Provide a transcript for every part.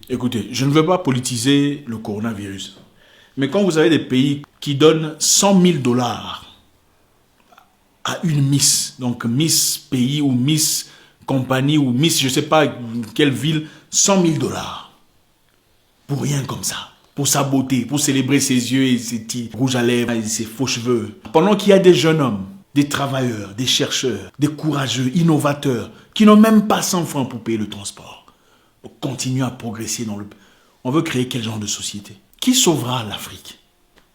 Écoutez, je ne veux pas politiser le coronavirus. Mais quand vous avez des pays qui donnent 100 000 dollars à une Miss, donc Miss pays ou Miss compagnie ou Miss je ne sais pas quelle ville, 100 000 dollars. Pour rien comme ça. Pour sa beauté, pour célébrer ses yeux et ses petits rouges à lèvres et ses faux cheveux. Pendant qu'il y a des jeunes hommes, des travailleurs, des chercheurs, des courageux, innovateurs, qui n'ont même pas 100 francs pour payer le transport. On continue à progresser dans le... On veut créer quel genre de société? Qui sauvera l'Afrique?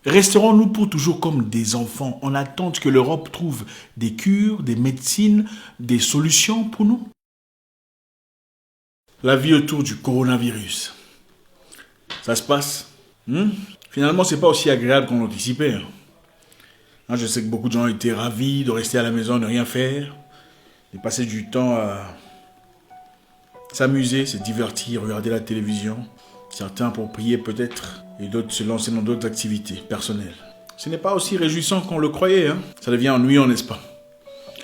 Resterons-nous pour toujours comme des enfants en attente que l'Europe trouve des cures, des médecines, des solutions pour nous? La vie autour du coronavirus. Ça se passe. Finalement, c'est pas aussi agréable qu'on l'anticipait. Je sais que beaucoup de gens étaient ravis de rester à la maison, de rien faire, de passer du temps à s'amuser, se divertir, regarder la télévision. Certains pour prier peut-être, et d'autres se lancer dans d'autres activités personnelles. Ce n'est pas aussi réjouissant qu'on le croyait. Ça devient ennuyant, n'est-ce pas?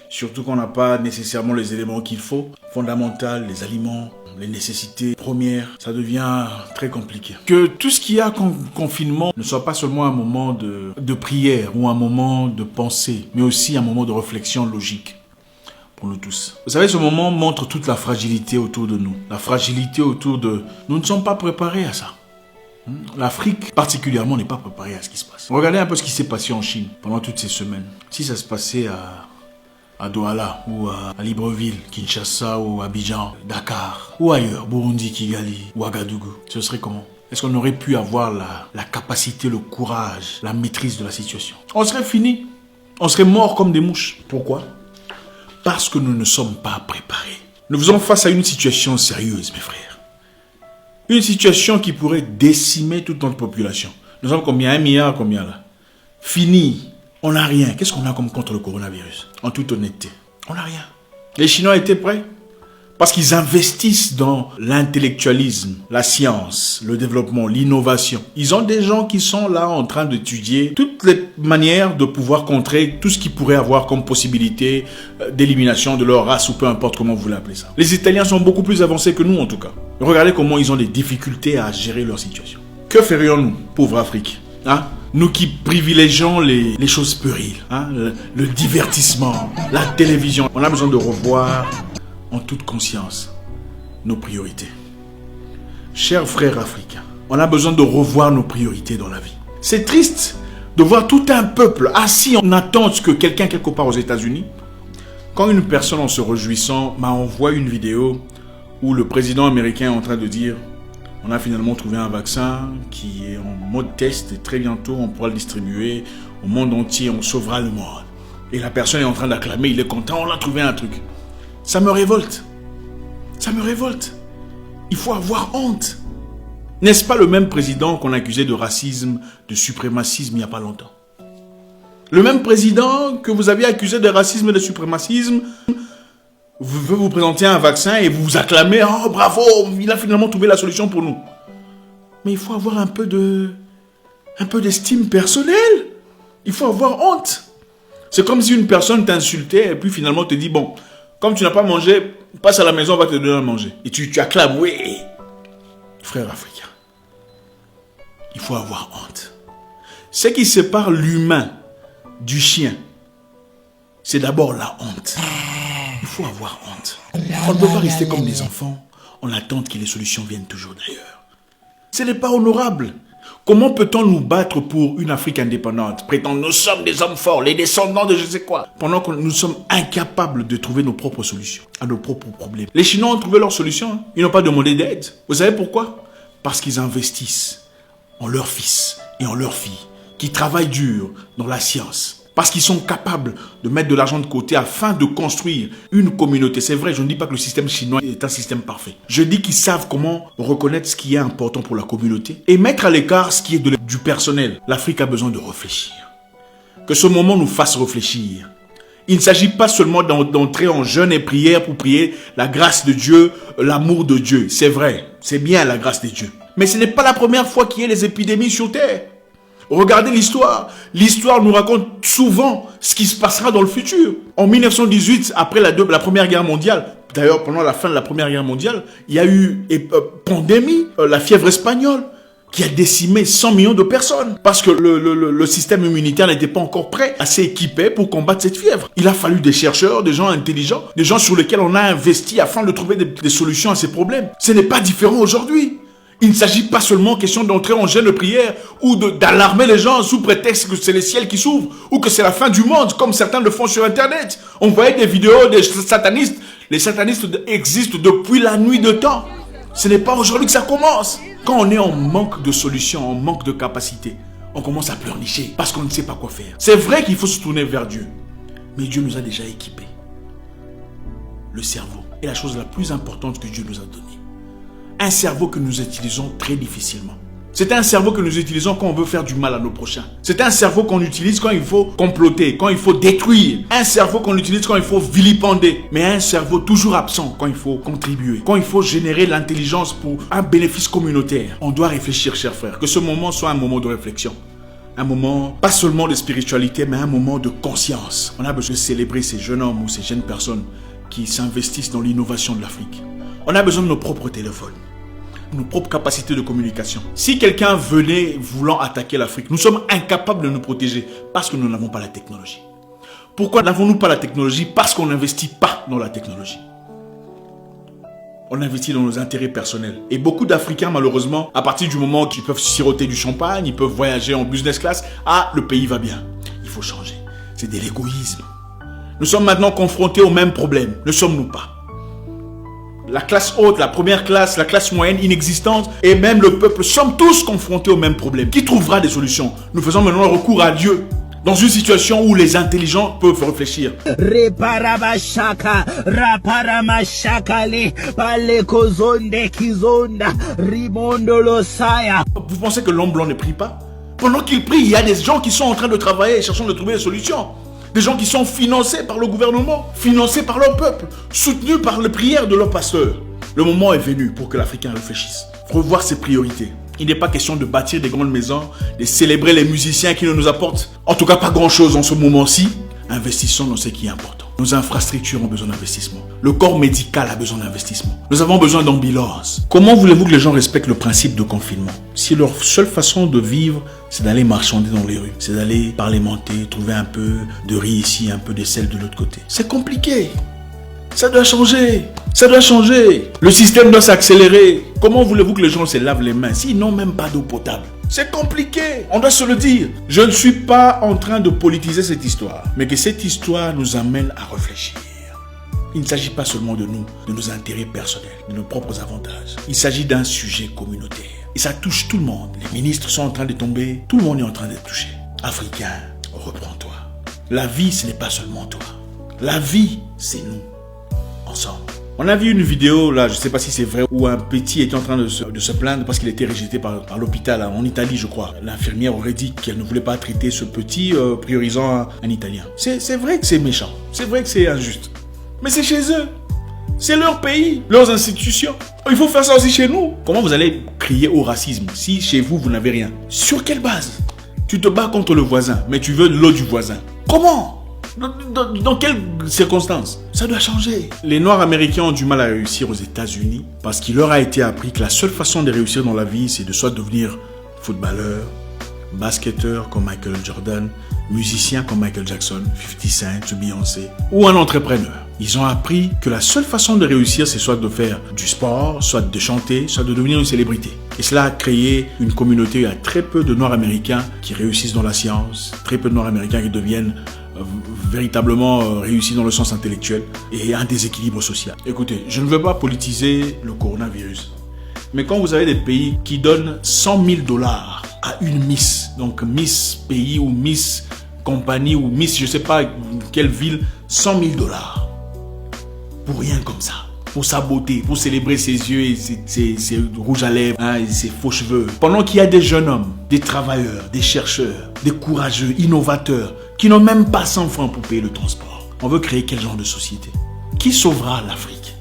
Surtout qu'on n'a pas nécessairement les éléments qu'il faut, fondamentaux, les aliments, les nécessités premières, ça devient très compliqué. Que tout ce qu'il y a comme confinement ne soit pas seulement un moment de prière ou un moment de pensée, mais aussi un moment de réflexion logique pour nous tous. Vous savez, ce moment montre toute la fragilité autour de nous. La fragilité autour de... Nous ne sommes pas préparés à ça. L'Afrique, particulièrement, n'est pas préparée à ce qui se passe. Regardez un peu ce qui s'est passé en Chine pendant toutes ces semaines. Si ça se passait à Douala, ou à Libreville, Kinshasa, ou Abidjan, Dakar, ou ailleurs, Burundi, Kigali, Ouagadougou, ce serait comment? Est-ce qu'on aurait pu avoir la capacité, le courage, la maîtrise de la situation? On serait fini. On serait morts comme des mouches. Pourquoi? Parce que nous ne sommes pas préparés. Nous faisons face à une situation sérieuse, mes frères. Une situation qui pourrait décimer toute notre population. Nous sommes combien? 1 milliard, combien là? Fini. On n'a rien. Qu'est-ce qu'on a comme contre le coronavirus? En toute honnêteté, on n'a rien. Les Chinois étaient prêts parce qu'ils investissent dans l'intellectualisme, la science, le développement, l'innovation. Ils ont des gens qui sont là en train d'étudier toutes les manières de pouvoir contrer tout ce qui pourrait avoir comme possibilité d'élimination de leur race ou peu importe comment vous voulez appeler ça. Les Italiens sont beaucoup plus avancés que nous en tout cas. Regardez comment ils ont des difficultés à gérer leur situation. Que ferions-nous, pauvre Afrique? Nous qui privilégions les choses puériles, le divertissement, la télévision. On a besoin de revoir en toute conscience nos priorités. Chers frères africains, on a besoin de revoir nos priorités dans la vie. C'est triste de voir tout un peuple assis en attente que quelqu'un quelque part aux États-Unis, quand une personne en se réjouissant m'a envoyé une vidéo où le président américain est en train de dire: on a finalement trouvé un vaccin qui est en mode test et très bientôt on pourra le distribuer au monde entier, on sauvera le monde. Et la personne est en train d'acclamer, il est content, on a trouvé un truc. Ça me révolte. Ça me révolte. Il faut avoir honte. N'est-ce pas le même président qu'on accusait de racisme, de suprémacisme il n'y a pas longtemps? Le même président que vous aviez accusé de racisme et de suprémacisme veut vous présenter un vaccin et vous vous acclamez: oh bravo, il a finalement trouvé la solution pour nous. Mais il faut avoir un peu d'estime personnelle. Il faut avoir honte. C'est comme si une personne t'insultait et puis finalement te dit: bon, comme tu n'as pas mangé, passe à la maison, on va te donner à manger. Et tu acclames: oui. Frère africain, il faut avoir honte. Ce qui sépare l'humain du chien, c'est d'abord la honte. Il faut avoir honte. On ne peut pas rester comme des enfants en attente que les solutions viennent toujours d'ailleurs. Ce n'est pas honorable. Comment peut-on nous battre pour une Afrique indépendante, prétendre nous sommes des hommes forts, les descendants de je sais quoi, pendant que nous sommes incapables de trouver nos propres solutions à nos propres problèmes? Les Chinois ont trouvé leur solution. Ils n'ont pas demandé d'aide. Vous savez pourquoi? Parce qu'ils investissent en leurs fils et en leurs filles, qui travaillent dur dans la science. Parce qu'ils sont capables de mettre de l'argent de côté afin de construire une communauté. C'est vrai, je ne dis pas que le système chinois est un système parfait. Je dis qu'ils savent comment reconnaître ce qui est important pour la communauté et mettre à l'écart ce qui est du personnel. L'Afrique a besoin de réfléchir. Que ce moment nous fasse réfléchir. Il ne s'agit pas seulement d'entrer en jeûne et prière pour prier la grâce de Dieu, l'amour de Dieu. C'est vrai, c'est bien la grâce de Dieu. Mais ce n'est pas la première fois qu'il y a des épidémies sur Terre. Regardez l'histoire. L'histoire nous raconte souvent ce qui se passera dans le futur. En 1918, après la Première Guerre mondiale, D'ailleurs, pendant la fin de la Première Guerre mondiale, il y a eu pandémie, la fièvre espagnole, qui a décimé 100 millions de personnes parce que le système immunitaire n'était pas encore prêt, assez équipé pour combattre cette fièvre. Il a fallu des chercheurs, des gens intelligents, des gens sur lesquels on a investi afin de trouver des solutions à ces problèmes. Ce n'est pas différent aujourd'hui. Il ne s'agit pas seulement question d'entrer en jeûne de prière ou d'alarmer les gens sous prétexte que c'est le ciel qui s'ouvre ou que c'est la fin du monde, comme certains le font sur Internet. On voyait des vidéos des satanistes. Les satanistes existent depuis la nuit de temps. Ce n'est pas aujourd'hui que ça commence. Quand on est en manque de solutions, en manque de capacité, on commence à pleurnicher parce qu'on ne sait pas quoi faire. C'est vrai qu'il faut se tourner vers Dieu. Mais Dieu nous a déjà équipés. Le cerveau est la chose la plus importante que Dieu nous a donnée. Un cerveau que nous utilisons très difficilement. C'est un cerveau que nous utilisons quand on veut faire du mal à nos prochains. C'est un cerveau qu'on utilise quand il faut comploter, quand il faut détruire. Un cerveau qu'on utilise quand il faut vilipender. Mais un cerveau toujours absent quand il faut contribuer. Quand il faut générer l'intelligence pour un bénéfice communautaire. On doit réfléchir, chers frères. Que ce moment soit un moment de réflexion. Un moment, pas seulement de spiritualité, mais un moment de conscience. On a besoin de célébrer ces jeunes hommes ou ces jeunes personnes qui s'investissent dans l'innovation de l'Afrique. On a besoin de nos propres téléphones. Nos propres capacités de communication. Si quelqu'un venait voulant attaquer l'Afrique, nous sommes incapables de nous protéger parce que nous n'avons pas la technologie. Pourquoi n'avons-nous pas la technologie? Parce qu'on n'investit pas dans la technologie. On investit dans nos intérêts personnels. Et beaucoup d'Africains, malheureusement, à partir du moment qu'ils peuvent siroter du champagne, ils peuvent voyager en business class, le pays va bien. Il faut changer. C'est de l'égoïsme. Nous sommes maintenant confrontés aux mêmes problèmes. Ne sommes-nous pas? La classe haute, la première classe, la classe moyenne inexistante et même le peuple sommes tous confrontés aux mêmes problèmes. Qui trouvera des solutions? Nous faisons maintenant recours à Dieu dans une situation où les intelligents peuvent réfléchir. Vous pensez que l'homme blanc ne prie pas? Pendant qu'il prie, il y a des gens qui sont en train de travailler, cherchant de trouver des solutions. Des gens qui sont financés par le gouvernement, financés par leur peuple, soutenus par les prières de leurs pasteurs. Le moment est venu pour que l'Africain réfléchisse, revoir ses priorités. Il n'est pas question de bâtir des grandes maisons, de célébrer les musiciens qui ne nous apportent en tout cas pas grand-chose en ce moment-ci. Investissons dans ce qui est important. Nos infrastructures ont besoin d'investissement. Le corps médical a besoin d'investissement. Nous avons besoin d'ambulances. Comment voulez-vous que les gens respectent le principe de confinement si leur seule façon de vivre, c'est d'aller marchander dans les rues, c'est d'aller parlementer, trouver un peu de riz ici, un peu de sel de l'autre côté? C'est compliqué. Ça doit changer. Ça doit changer. Le système doit s'accélérer. Comment voulez-vous que les gens se lavent les mains s'ils n'ont même pas d'eau potable? C'est compliqué, on doit se le dire. Je ne suis pas en train de politiser cette histoire, mais que cette histoire nous amène à réfléchir. Il ne s'agit pas seulement de nous, de nos intérêts personnels, de nos propres avantages. Il s'agit d'un sujet communautaire. Et ça touche tout le monde. Les ministres sont en train de tomber, tout le monde est en train d'être touché. Africain, reprends-toi. La vie, ce n'est pas seulement toi. La vie, c'est nous, ensemble. On a vu une vidéo, là, je ne sais pas si c'est vrai, où un petit était en train de se plaindre parce qu'il était rejeté par l'hôpital, en Italie, je crois. L'infirmière aurait dit qu'elle ne voulait pas traiter ce petit, priorisant un Italien. C'est vrai que c'est méchant, c'est vrai que c'est injuste. Mais c'est chez eux, c'est leur pays, leurs institutions. Il faut faire ça aussi chez nous. Comment vous allez crier au racisme si chez vous, vous n'avez rien? Sur quelle base? Tu te bats contre le voisin, mais tu veux l'eau du voisin. Comment? Dans quelles circonstances? Ça doit changer. Les Noirs américains ont du mal à réussir aux États-Unis parce qu'il leur a été appris que la seule façon de réussir dans la vie, c'est de soit devenir footballeur, basketteur comme Michael Jordan, musicien comme Michael Jackson, 50 Cent, Beyoncé, ou un entrepreneur. Ils ont appris que la seule façon de réussir, c'est soit de faire du sport, soit de chanter, soit de devenir une célébrité. Et cela a créé une communauté. Il y a très peu de Noirs américains qui réussissent dans la science, très peu de Noirs américains qui deviennent véritablement réussi dans le sens intellectuel et un déséquilibre social. Écoutez, je ne veux pas politiser le coronavirus, mais quand vous avez des pays qui donnent 100 000 $ à une Miss, donc Miss pays ou Miss compagnie ou Miss je ne sais pas quelle ville, 100 000 $, pour rien comme ça, pour sa beauté, pour célébrer ses yeux et ses rouges à lèvres, et ses faux cheveux, pendant qu'il y a des jeunes hommes, des travailleurs, des chercheurs, des courageux, innovateurs, qui n'ont même pas 100 francs pour payer le transport. On veut créer quel genre de société? Qui sauvera l'Afrique?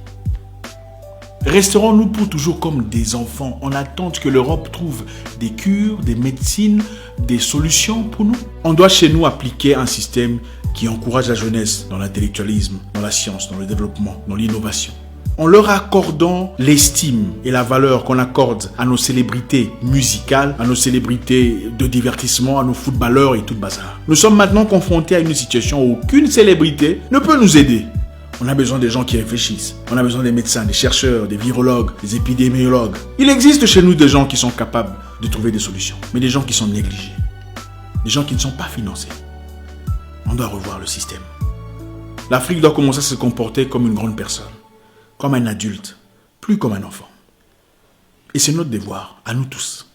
Resterons-nous pour toujours comme des enfants en attente que l'Europe trouve des cures, des médecines, des solutions pour nous? On doit chez nous appliquer un système qui encourage la jeunesse dans l'intellectualisme, dans la science, dans le développement, dans l'innovation. en leur accordant l'estime et la valeur qu'on accorde à nos célébrités musicales, à nos célébrités de divertissement, à nos footballeurs et tout le bazar. Nous sommes maintenant confrontés à une situation où aucune célébrité ne peut nous aider. On a besoin des gens qui réfléchissent. On a besoin des médecins, des chercheurs, des virologues, des épidémiologues. Il existe chez nous des gens qui sont capables de trouver des solutions, mais des gens qui sont négligés, des gens qui ne sont pas financés. On doit revoir le système. L'Afrique doit commencer à se comporter comme une grande personne, comme un adulte, plus comme un enfant. Et c'est notre devoir, à nous tous.